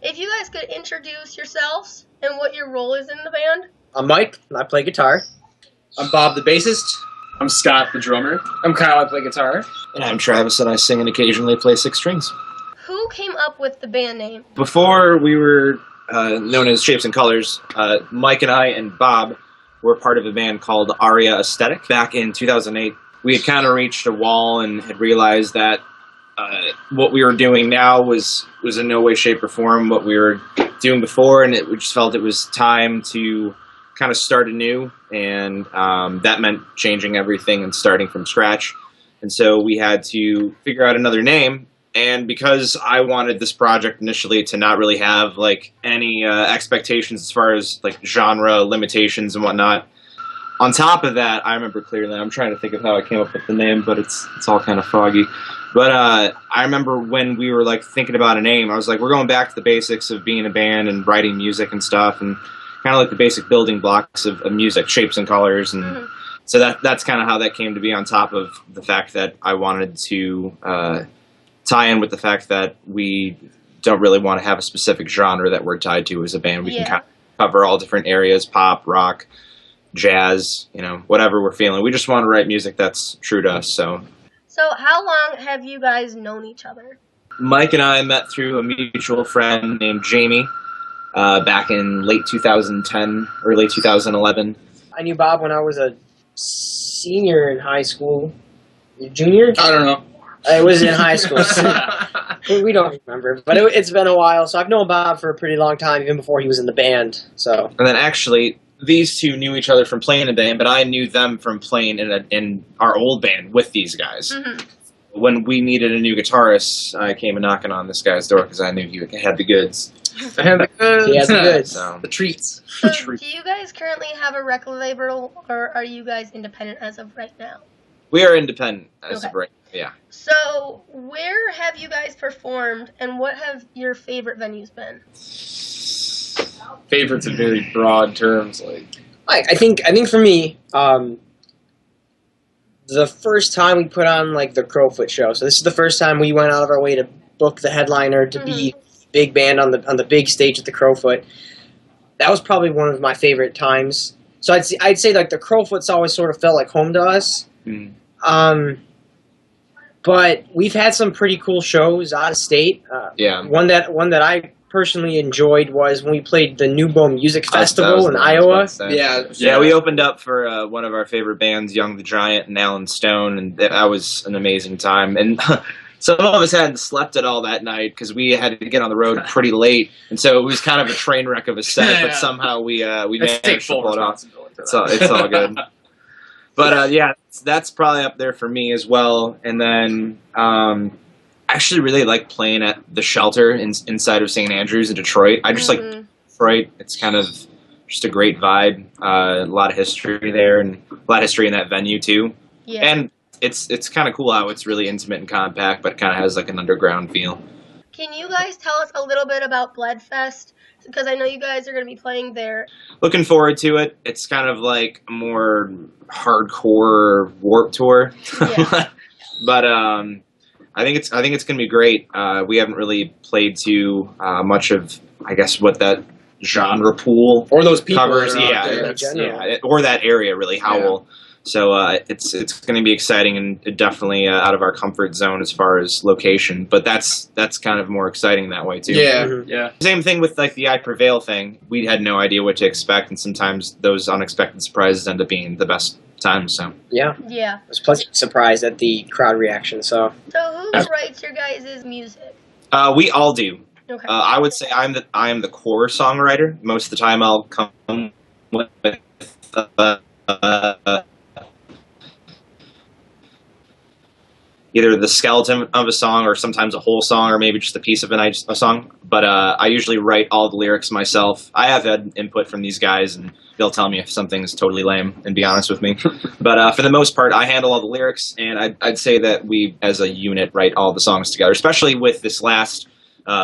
If you guys could introduce yourselves and what your role is in the band. I'm Mike, and I play guitar. I'm Bob, the bassist. I'm Scott, the drummer. I'm Kyle, I play guitar. And I'm Travis, and I sing and occasionally play six strings. Who came up with the band name? Before we were known as Shapes and Colors, Mike and I and Bob were part of a band called Aria Aesthetic. Back in 2008, we had kind of reached a wall and had realized that what we were doing now was in no way, shape, or form what we were doing before, and we just felt it was time to kind of start anew, and that meant changing everything and starting from scratch. And so we had to figure out another name, and because I wanted this project initially to not really have like any expectations as far as like genre limitations and whatnot, on top of that, I remember clearly, I'm trying to think of how I came up with the name, but it's all kind of foggy. But I remember when we were like thinking about a name, I was like, we're going back to the basics of being a band and writing music and stuff, and kind of like the basic building blocks of music, shapes and colors. And so that's kind of how that came to be, on top of the fact that I wanted to tie in with the fact that we don't really want to have a specific genre that we're tied to as a band. We can kind of cover all different areas, pop, rock, jazz, whatever we're feeling. We just want to write music that's true to us. So how long have you guys known each other? Mike and I met through a mutual friend named Jamie back in late 2010, early 2011. I knew Bob when I was a senior in high school. Junior? I don't know. I was in high school. We don't remember, but it's been a while. So I've known Bob for a pretty long time, even before he was in the band. So. And then actually, these two knew each other from playing in a band, but I knew them from playing in our old band with these guys. When we needed a new guitarist, I came knocking on this guy's door because I knew he had the goods. He has the goods. So, the treats. So do you guys currently have a record label, or are you guys independent as of right now? We are independent as of right now, yeah. So where have you guys performed, and what have your favorite venues been? Favorite's a very broad terms. I think for me, the first time we put on like the Crowfoot show. So this is the first time we went out of our way to book the headliner to be big band on the big stage at the Crowfoot. That was probably one of my favorite times. So I'd say like the Crowfoot's always sort of felt like home to us. But we've had some pretty cool shows out of state. One that I personally enjoyed was when we played the New Bow Music Festival in Iowa. Yeah, we opened up for one of our favorite bands, Young the Giant and Alan Stone, and that was an amazing time. And some of us hadn't slept at all that night because we had to get on the road pretty late, and so it was kind of a train wreck of a set. But somehow we managed to pull it off. It's all good. But that's probably up there for me as well. And then I actually really like playing at the Shelter inside of St. Andrews in Detroit. I just like Detroit. It's kind of just a great vibe. A lot of history there, and a lot of history in that venue too. Yeah. And it's kind of cool how it's really intimate and compact, but it kind of has like an underground feel. Can you guys tell us a little bit about Bloodfest? Because I know you guys are going to be playing there. Looking forward to it. It's kind of like a more hardcore Warped Tour. Yeah. But I think it's going to be great. We haven't really played to much of, I guess, what that genre pool or those people covers. Or that area really. Howell. So it's going to be exciting and definitely out of our comfort zone as far as location. But that's kind of more exciting that way too. Yeah. Same thing with like the I Prevail thing. We had no idea what to expect, and sometimes those unexpected surprises end up being the best times. So yeah, I was pleasantly surprised at the crowd reaction. So who writes your guys' music? We all do. Okay. I would say I am the core songwriter. Most of the time, I'll come with either the skeleton of a song or sometimes a whole song or maybe just a piece of a song. But I usually write all the lyrics myself. I have had input from these guys, and they'll tell me if something's totally lame and be honest with me. But for the most part, I handle all the lyrics, and I'd say that we, as a unit, write all the songs together, especially with this last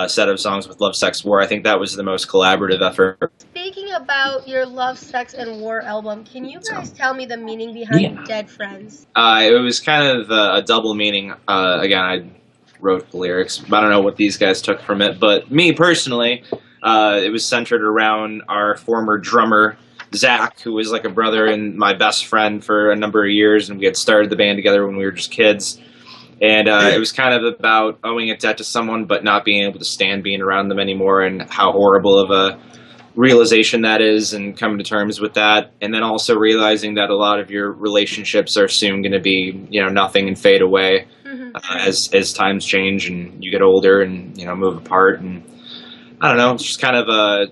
set of songs with Love, Sex, War. I think that was the most collaborative effort. Speaking about your Love, Sex, and War album, can you guys tell me the meaning behind Dead Friends? It was kind of a double meaning. Again, wrote the lyrics. I don't know what these guys took from it, but me personally, it was centered around our former drummer, Zach, who was like a brother and my best friend for a number of years, and we had started the band together when we were just kids. And it was kind of about owing a debt to someone but not being able to stand being around them anymore, and how horrible of a realization that is, and coming to terms with that. And then also realizing that a lot of your relationships are soon going to be, nothing and fade away as times change and you get older and, move apart. And I don't know, it's just kind of a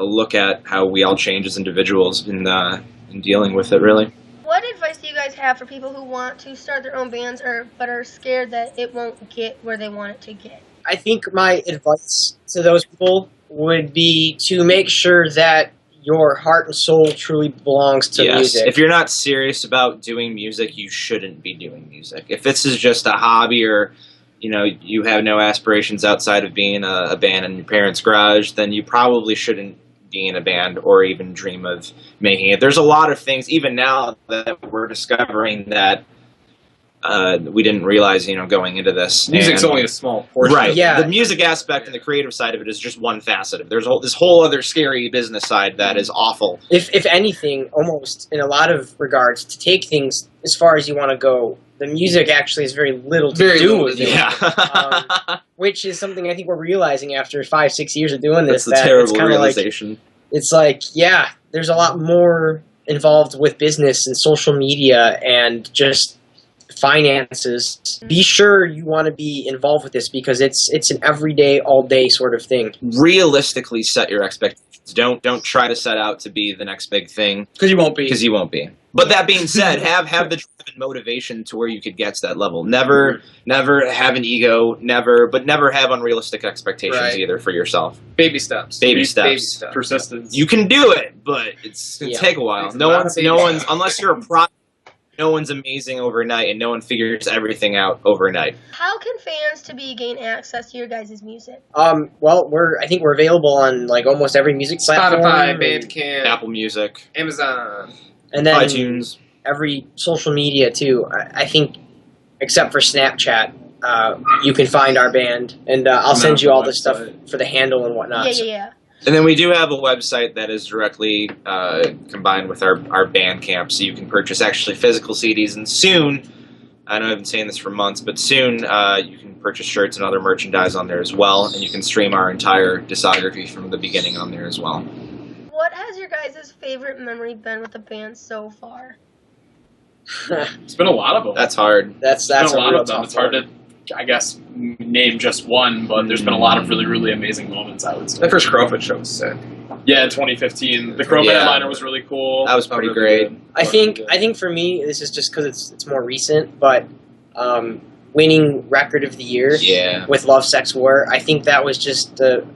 look at how we all change as individuals in dealing with it, really. What advice do you guys have for people who want to start their own bands but are scared that it won't get where they want it to get? I think my advice to those people would be to make sure that your heart and soul truly belongs to music. If you're not serious about doing music, you shouldn't be doing music. If this is just a hobby, or you have no aspirations outside of being a band in your parents' garage, then you probably shouldn't be in a band or even dream of making it. There's a lot of things, even now, that we're discovering that we didn't realize, going into this. Music's only a small portion. Right. Yeah. The music aspect and the creative side of it is just one facet of it. There's this whole other scary business side that is awful. If anything, almost in a lot of regards, to take things as far as you want to go, the music actually has very little to do with it. Yeah. Which is something I think we're realizing after 5-6 years of doing this. That's a terrible realization. It's like, yeah, there's a lot more involved with business and social media and just finances. Be sure you want to be involved with this, because it's an everyday, all day sort of thing. Realistically set your expectations. Don't try to set out to be the next big thing, Because you won't be. because you won't be. But that being said, have the drive and motivation to where you could get to that level. Never have an ego, never have unrealistic expectations either for yourself. Baby steps. Baby steps. Persistence. You can do it, but it's gonna take a while. No one's unless you're a pro. No one's amazing overnight, and no one figures everything out overnight. How can fans gain access to your guys' music? Well, I think we're available on like almost every music platform. Spotify, Bandcamp, Apple Music, Amazon, and then iTunes. Every social media too. I think, except for Snapchat, you can find our band, and I'll send you all the stuff for the handle and whatnot. Yeah. And then we do have a website that is directly combined with our Bandcamp, so you can purchase actually physical CDs. And soon, I know I've been saying this for months, but soon you can purchase shirts and other merchandise on there as well, and you can stream our entire discography from the beginning on there as well. What has your guys' favorite memory been with the band so far? It's been a lot of them. That's hard. That's been a a lot real of them. tough It's hard one. to, I guess, name just one, but there's been a lot of really, really amazing moments, I would say. The first Crowfoot show was sick. Yeah, in 2015. The Crowfoot headliner was really cool. That was pretty great. I think for me, this is just because it's more recent, but winning Record of the Year with Love, Sex, War, I think that was just a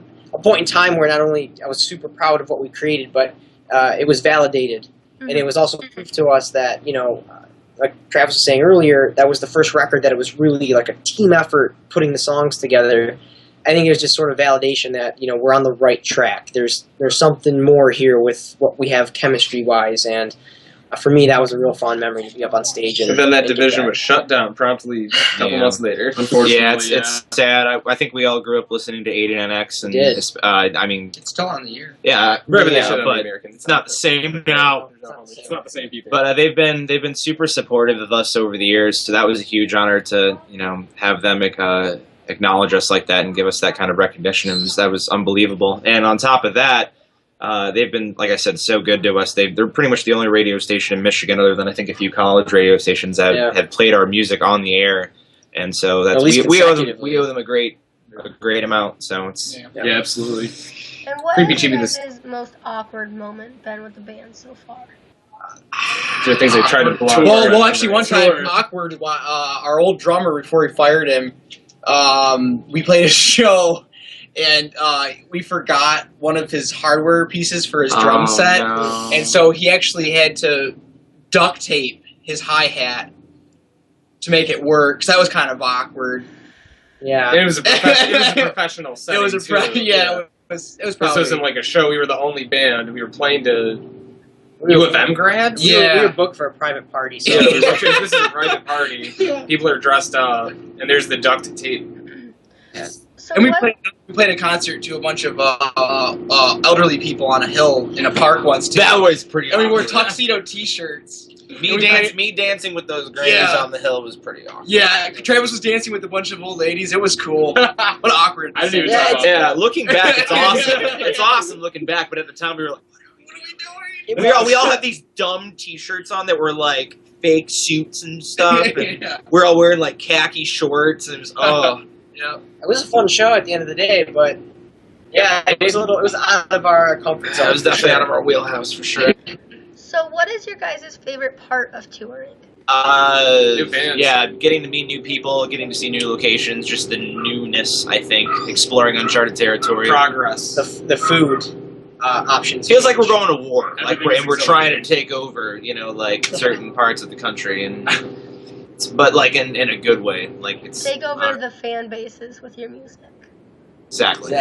point in time where not only I was super proud of what we created, but it was validated. And it was also proof to us that, like Travis was saying earlier, that was the first record that it was really like a team effort putting the songs together. I think it was just sort of validation that, we're on the right track. There's something more here with what we have chemistry-wise, and for me, that was a real fond memory to be up on stage. And then that division was shut down promptly a couple months later. Unfortunately, it's sad. I think we all grew up listening to 89X, and It's still on the air. but American. it's not the same now. It's not the same people. But they've been super supportive of us over the years, so that was a huge honor to have them acknowledge us like that and give us that kind of recognition. That was unbelievable. And on top of that, they've been, like I said, so good to us. They're pretty much the only radio station in Michigan, other than I think a few college radio stations that have played our music on the air. And so that's we owe them a great amount. So it's yeah, absolutely. And what Creepy has Chibi, your this- guys' most awkward moment been with the band so far? The things they tried to blow. Well, actually, one time, awkward. Our old drummer, before we fired him, we played a show, and we forgot one of his hardware pieces for his drum set, no. and so he actually had to duct tape his hi-hat to make it work. So that was kind of awkward. Yeah. It was a professional setting. It was It was This probably wasn't like a show. We were the only band. We were playing to UFM grads? We were booked for a private party. So Yeah, this is a private party. People are dressed up, and there's the duct tape. So And we what? played a concert to a bunch of elderly people on a hill in a park once too. That was pretty. And we wore awkward. tuxedo T-shirts. Me dancing with those grannies Yeah. on the hill was pretty awkward. Yeah, Travis was dancing with a bunch of old ladies. It was cool. What awkward. I didn't even Yeah, talk about Yeah, that. looking back, it's awesome. It's awesome looking back, but at the time we were like, What are we doing? we all had these dumb T-shirts on that were like fake suits and stuff. And Yeah. we're all wearing like khaki shorts. And it was Yeah. it was a fun show at the end of the day, but yeah, it was out of our comfort zone. it was definitely out of our wheelhouse for sure. So what is your guys' favorite part of touring? New fans. Yeah, getting to meet new people, getting to see new locations, just the newness. I think exploring uncharted territory. Progress. the food options. Feels like we're going to war, Everybody's we're trying to excited. take over, like certain parts of the country, and but like in a good way, like it's Take over the fan bases with your music. exactly.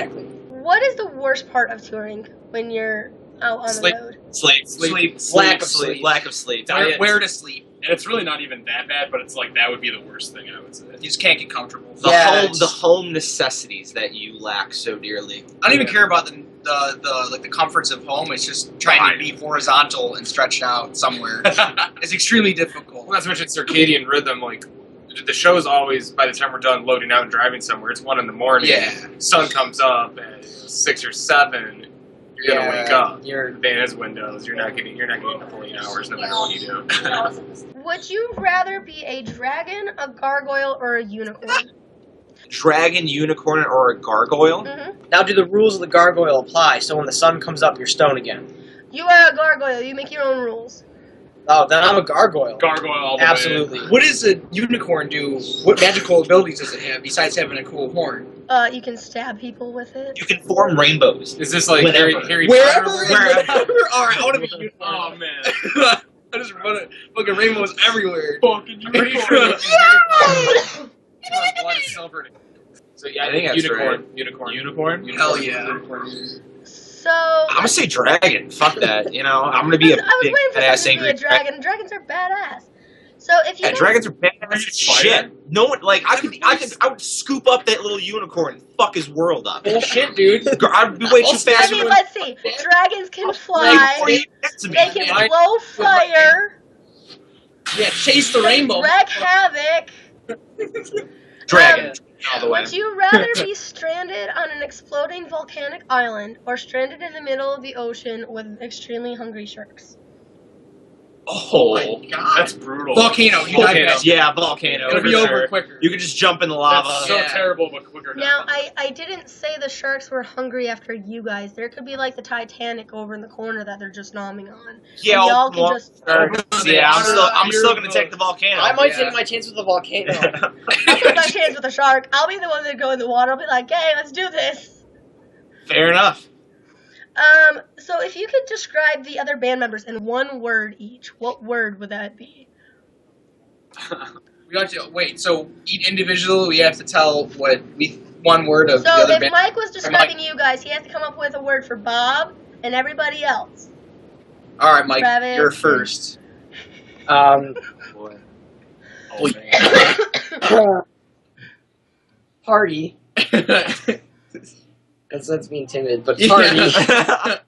What is the worst part of touring when you're out on Sleep. the road? Sleep, Lack of sleep. lack of sleep. Where to sleep? And it's really not even that bad, but it's like that would be the worst thing I would say. You just can't get comfortable. The home necessities that you lack so dearly. I don't even care about the comforts of home. It's just trying to be horizontal and stretched out somewhere. It's extremely difficult. Well, not to mention circadian rhythm. Like the show's always, by the time we're done loading out and driving somewhere, it's 1 a.m. Yeah. Sun comes up at 6 or 7. You're gonna wake up. You're The van has windows. You're not getting the 40 hours no matter what you do. Would you rather be a dragon, a gargoyle, or a unicorn? Dragon, unicorn, or a gargoyle? now. Do the rules of the gargoyle apply? So when the sun comes up, you're stone again. You are a gargoyle. You make your own rules. Oh, then I'm a gargoyle. Gargoyle all the Absolutely. What does a unicorn do? What magical abilities does it have besides having a cool horn? You can stab people with it. You can form rainbows. way. Is this like Whenever. Harry Wherever, Potter? All right, I want to be a unicorn. Oh man. I just run it. Fucking rainbows everywhere. Fucking unicorn. Blood is silver. So yeah, I think that's unicorn. right. Unicorn. Hell yeah. So I'm gonna say dragon. Fuck that. I'm gonna be a I was big waiting for badass something to be angry a dragon. Dragons are badass. So if you Yeah, don't- dragons are badass Are you as shit. fired? No one I would scoop up that little unicorn and fuck his world up. Bullshit, dude. I'd be way too I fast. mean, let's see. Dragons can Before fly. you get to me. They can blow fire. Yeah, chase the rainbow. Wreak havoc. Dragon all the way. Would you rather be stranded on an exploding volcanic island or stranded in the middle of the ocean with extremely hungry sharks? Oh my god. That's brutal. Volcano. You Volcano. dive Yeah, volcano. It'll for be sure. over quicker. You could just jump in the lava. That's so Yeah. terrible, but quicker. Now, I didn't say the sharks were hungry after you guys. There could be like the Titanic over in the corner that they're just nomming on. Yeah, And y'all I'll- can just. yeah, I'm still gonna take the volcano. I might Yeah. take my chance with the volcano. I'll take my chance with a shark. I'll be the one that go in the water. I'll be like, hey, let's do this. Fair enough. So if you could describe the other band members in one word each, what word would that be? We have to wait. So each individual, we have to tell one word of the So other if band. Mike was describing you guys, he has to come up with a word for Bob and everybody else. All right, Mike, Travis. you're first. Boy. Oh, man. Party. That's being timid, but party.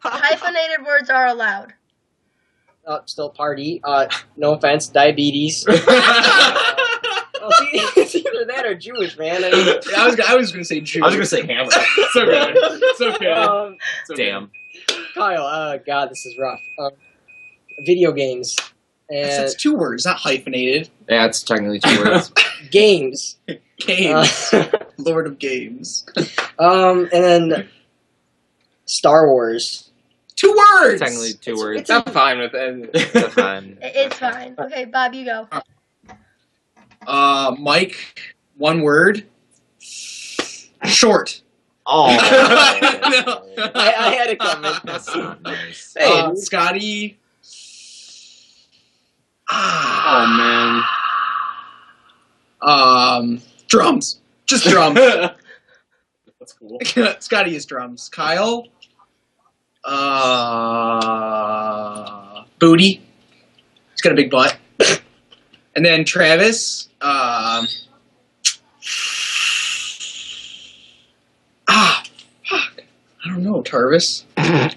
Hyphenated words are allowed. Still party. No offense, diabetes. It's either that or Jewish, man. I mean, I was gonna say Jew. I was gonna say hammer. It's okay. It's okay. It's okay. Damn. Kyle, God, this is rough. Video games It's and 2 words, not hyphenated. Yeah, it's technically 2 words. games. Games. Lord of Games. And then Star Wars. 2 words. Technically 2 words. I'm fine with it. That's fine. It's fine. Okay, Bob, you go. Mike, 1 word. Short. Oh. I had it coming. That's not nice. Hey, Scotty. Oh man. Drums. Just drums. That's cool. Scotty is drums. Kyle. booty. He's got a big butt. And then Travis. Fuck. I don't know, Tarvis. I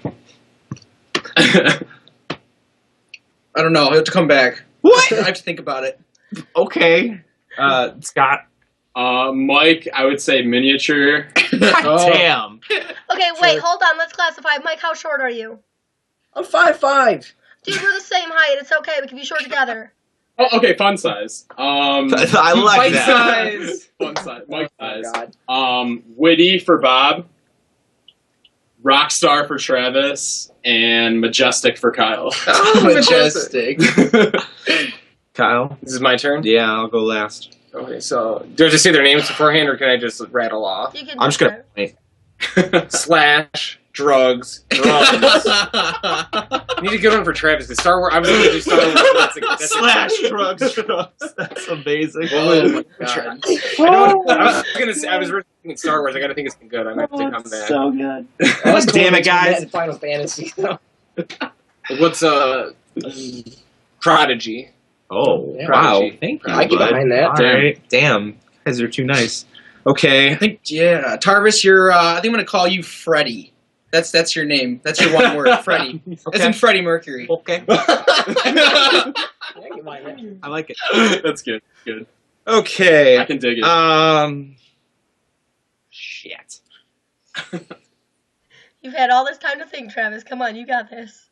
don't know. He'll have to come back. What? I have to think about it. Okay. Scott. Mike, I would say miniature. God damn. Okay, wait, hold on. Let's classify. Mike, how short are you? I'm 5'5". Dude, we're the same height. It's okay. We can be short together. Oh, okay, fun size. I like Bite that. size. Fun size. Mike size. God. Witty for Bob. Rockstar for Travis. And Majestic for Kyle. Majestic. Kyle? This is my turn? Yeah, I'll go last. Okay, so do I just say their names beforehand, or can I just rattle off? You can I'm just gonna wait. Slash, drugs, drums. I need a good one for Travis, because Star Wars, I was going to do Star Wars. That's Slash drugs. That's amazing. Oh my God. I was thinking Star Wars. I got to think it's good. I might have to come back. So good. Damn it, guys. In Final Fantasy. Though. What's Prodigy? Oh, Yeah. wow. Prodigy. Thank you, I get bud. behind that. All right. Damn. You guys are too nice. Okay. I think, yeah, Tarvis, you're. I think I'm gonna call you Freddy. That's your name. That's your one word, Freddy. That's in Freddie Mercury. Okay. Yeah, I get behind that. I like it. That's good. Good. Okay. I can dig it. Shit. You've had all this time to think, Travis. Come on, you got this.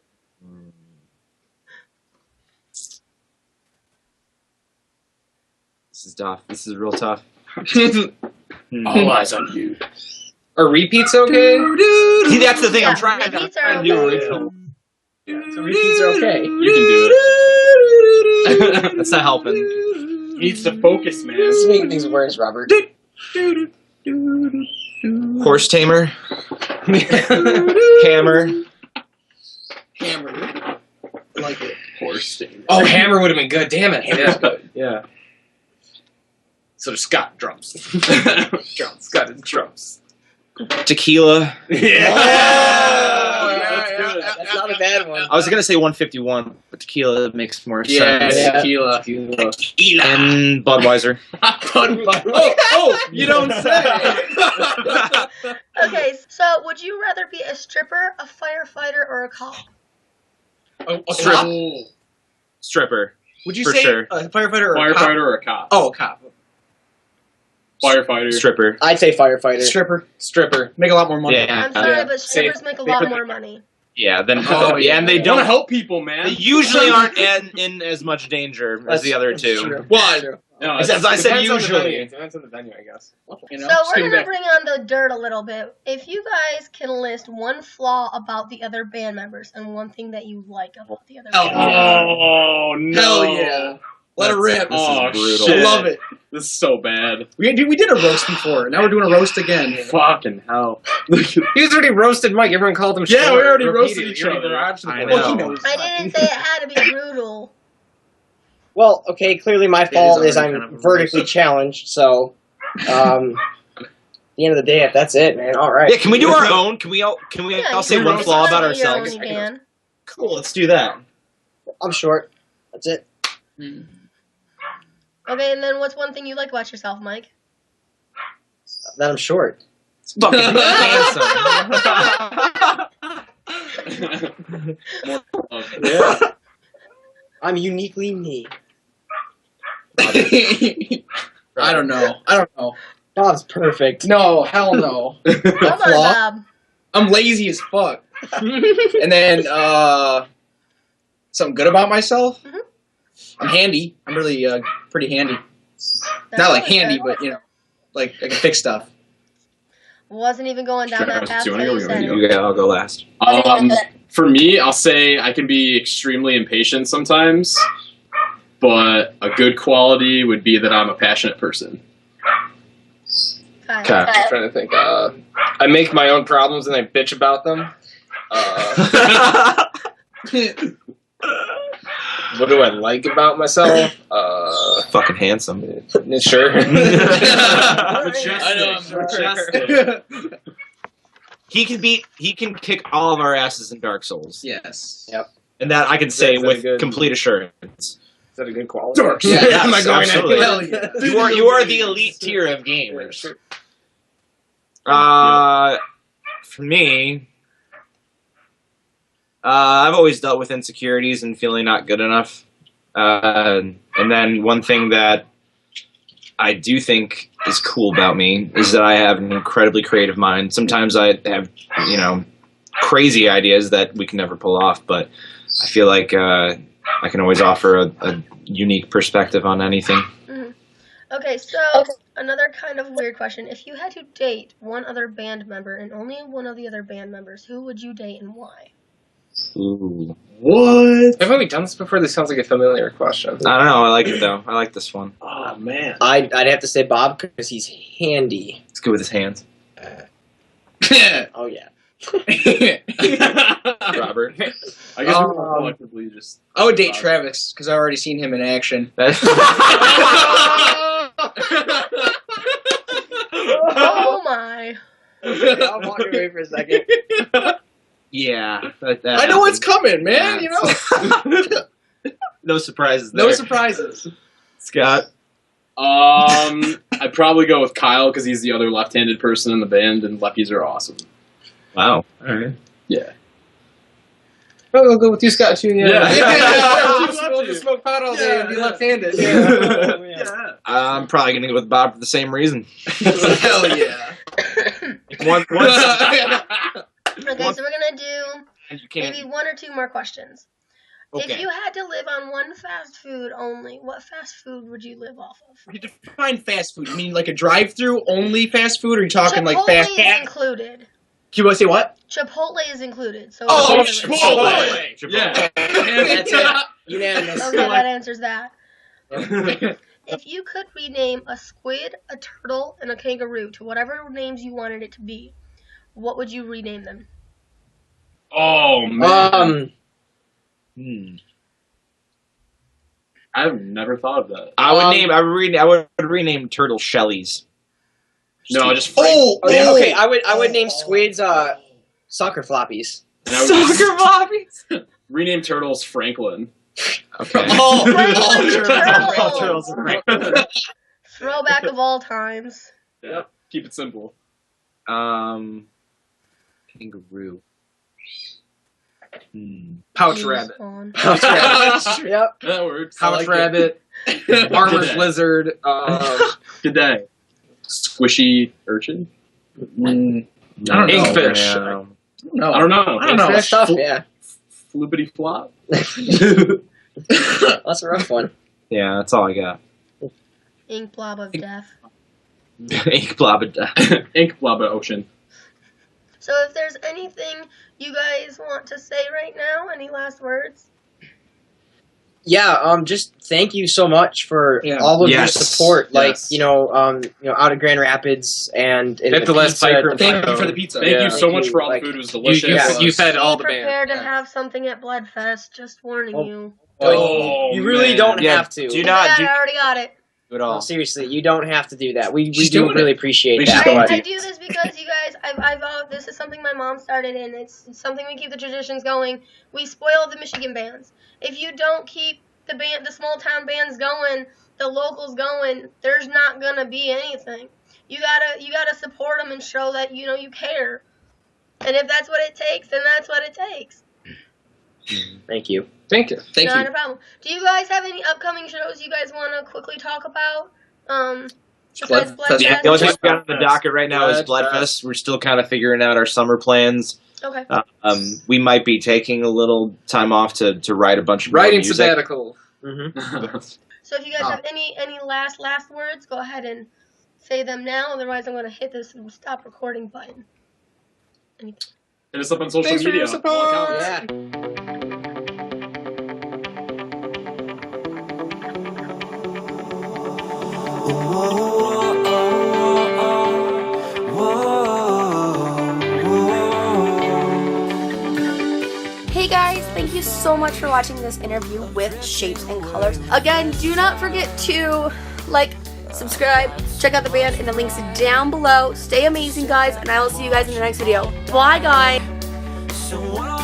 This is tough. This is real tough. All eyes on you. Are repeats okay? See, that's the thing. Yeah, I'm trying to repeats are do okay. original. So repeats are okay. You can do That's not helping. it. Needs to focus, man. This is making things worse, Robert. Horse tamer. Hammer. Hammer. I like it. Horse thing. Oh, Hammer would have been good. Damn it. That's good. Yeah. So there's Scott drums. Drums. Scott is drums. Tequila. Yeah. That's good. That's not a bad one. I was gonna say 151, but tequila makes more Yeah, sense. tequila. And Budweiser. Oh, you don't say. Okay, so would you rather be a stripper, a firefighter, or a cop? A Strip. cop? Stripper. Would you For say sure. a firefighter or a cop? Firefighter or a cop? Oh, a cop. Firefighter. Stripper. I'd say firefighter. Stripper. Stripper. Make a lot more money. Yeah. I'm sorry, yeah. but strippers make a lot more money. Yeah. Then. Oh, yeah, and they You want to don't. help people, man. They usually aren't in as much danger as the other two. True. Why? No, As I said, Depends on the usually. venue. It depends on the venue, I guess. You know? So we're Skin gonna back. bring on the dirt a little bit. If you guys can list one flaw about the other band members and one thing that you like about the other Hell band yeah. members. Oh, no. Hell yeah. Let it rip. This is Oh, brutal. shit. Love it. This is so bad. We did a roast before. Now we're doing a roast again. Fucking hell. He was already roasted Mike. Everyone called him Yeah, short. we already Repeated. roasted You each don't other. even watch the I play. know. He knows. I didn't say it had to be brutal. Well, okay, clearly my fault is already I'm kind of a vertically challenged, so at the end of the day, if that's it, man, alright. Yeah. Can we do our own? Can we all Yeah, all you say can one roast flaw about whatever your ourselves? own you can. Cool. Let's do that. I'm short. That's it. Okay, and then what's one thing you like about yourself, Mike? That I'm short. It's fucking handsome. Yeah. I'm uniquely me. I don't know. Bob's perfect. No, hell no. Come on, flaw? Bob. I'm lazy as fuck. And then, something good about myself? Mhm. I'm handy. I'm really pretty handy. That's Not like always handy, good. but, you know, like I can fix stuff. Wasn't even going down that path. Do you wanna till go? you said You it. You guys, I'll go last. For me, I'll say I can be extremely impatient sometimes, but a good quality would be that I'm a passionate person. Kyle. Okay. I'm trying to think. I make my own problems and I bitch about them. What do I like about myself? Fucking handsome. Sure. I know, He can kick all of our asses in Dark Souls. Yes. Yep. And that I can say Is that with good? complete assurance. Is that a good quality? Dorks. Yeah, yes, Am I going absolutely. Hell yeah. You are the elite tier of gamers. For me, I've always dealt with insecurities and feeling not good enough. And then one thing that I do think is cool about me is that I have an incredibly creative mind. Sometimes I have, crazy ideas that we can never pull off, but I feel like I can always offer a unique perspective on anything. Mm-hmm. Okay, so another kind of weird question. If you had to date one other band member and only one of the other band members, who would you date and why? Ooh. What? Haven't we done this before? This sounds like a familiar question. I don't know. I like it, though. I like this one. Oh, man. I'd have to say Bob because he's handy. It's good with his hands. Oh, yeah. Robert. I guess we're collectively just... I would date Travis because I've already seen him in action. Oh my! I'll walk away for a second. Yeah. I know what's coming, man. You know. No surprises there. No surprises. Scott. I'd probably go with Kyle because he's the other left-handed person in the band, and lefties are awesome. Wow. All right. Yeah. Oh, we'll go with you, Scott, too. We'll just smoke pot all day and be left-handed. Yeah. I'm probably going to go with Bob for the same reason. Hell yeah. One, Okay, so we're gonna do and you can't. maybe one or two more questions. Okay. If you had to live on one fast food only, what fast food would you live off of? You define fast food. You mean like a drive-through only fast food, or are you talking like Chipotle fast? is included. You want to say what? Chipotle is included. So Oh, it's different. Chipotle. Yeah. That's it. Unanimous. Okay, that answers that. If you could rename a squid, a turtle, and a kangaroo to whatever names you wanted it to be, what would you rename them? Oh, man. Hmm. I've never thought of that. I would rename turtle Shellies. No, just Okay, I would name squids soccer floppies. Soccer floppies. Rename turtles Franklin. Okay. Turtles. Throwback of all times. Yeah. Keep it simple. Kangaroo. Pouch Jeez, rabbit. Vaughn. Pouch rabbit. Yep. That works. Pouch rabbit. Armored lizard. Good day. Squishy urchin? I don't know. Inkfish. No. I don't know. I don't know. That's tough, yeah. Flippity flop? That's a rough one. Yeah, that's all I got. Ink blob of death. Ink blob. Ink blobba ocean. So if there's anything you guys want to say right now, any last words? Yeah, just thank you so much for Yeah. all of your Yes. support. Like, Yes. out of Grand Rapids and At the last pizza, Piker and Thank you Taco. for the pizza. Thank Yeah. you so Thank much you. for all Like, the food. It was delicious. You fed all the Be band. prepared to have something at Bloodfest. Just warning Oh. you. Oh, you really man. don't Yeah, have to. do I not got do it, I already got it. at No, all. seriously, you don't have to do that. We She's do doing really it. appreciate We that. should But I do this because you guys, this is something my mom started, and it's something we keep the traditions going. We spoil the Michigan bands. If you don't keep the small town bands going, the locals going, there's not gonna be anything. You gotta support them and show that you care. And if that's what it takes, then that's what it takes. Thank you. Thank you. Thank Not you. a problem. Do you guys have any upcoming shows you guys want to quickly talk about? Besides Bloodfest. Bloodfest? Yeah, the only thing we got on the docket right now is Bloodfest. Bloodfest. We're still kind of figuring out our summer plans. Okay. We might be taking a little time off to write a bunch of more Writing music. sabbatical. Mm-hmm. So if you guys have any last words, go ahead and say them now. Otherwise, I'm going to hit this stop recording button. Anything? Hit us up on social Thanks for media. your support. All accounts. Yeah. Hey guys, thank you so much for watching this interview with Shapes and Colors. Again, do not forget to subscribe, check out the band and the links down below. Stay amazing guys, and I will see you guys in the next video. Bye guys! So what